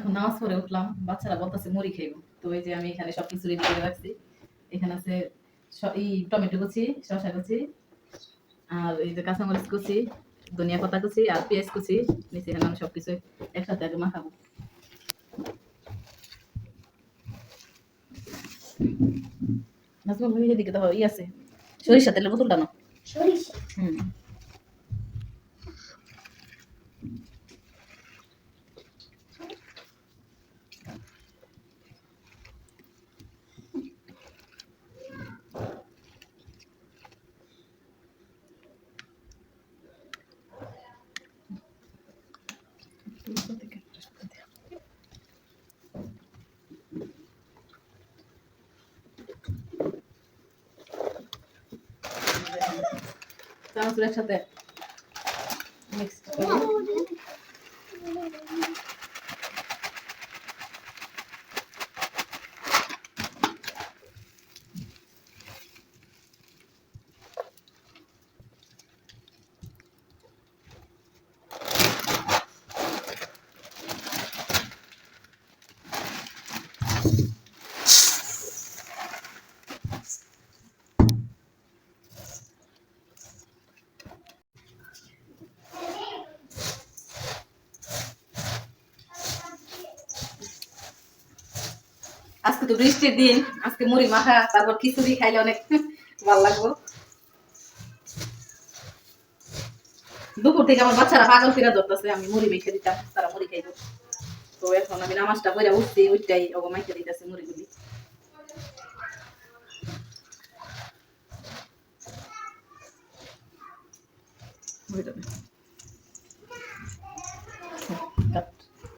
এখন নামাজ পড়ে উঠলাম, বাচ্চারা বলতেছে মুড়ি খাইব। তো এই যে আমি এখানে সবকিছু রেডি করে রাখছি। এখানে আছে টমেটো কুচি, শসা কুচি, আর এই যে কাঁচামরিচ কুচি, ধনিয়া পাতা কুচি আর পেঁয়াজ কুচি নিচে। এখানে আমি সবকিছু একসাথে আগে মাখাবো। নাজমুল ভাই এদিকে তো আছে সরিষা তেলের বোতলটা না। সরিষা চানাচুর একসাথে মিক্স করে আজকে তো বৃষ্টির দিন, আজকে মুড়ি মাখা তারপর খিচুড়ি খাইলে অনেক ভালো লাগবে। দুপুর থেকে আমার বাচ্চারা পাগল ফিরা ধরতেছে, আমি মুড়ি মেখে দিতাম, তারা মুড়ি খাইব। তো এখন আমি নামাজটা পড়ে উঠছি, ওইটাই ওগো মাইকে দিতেছে মুড়িগুলি।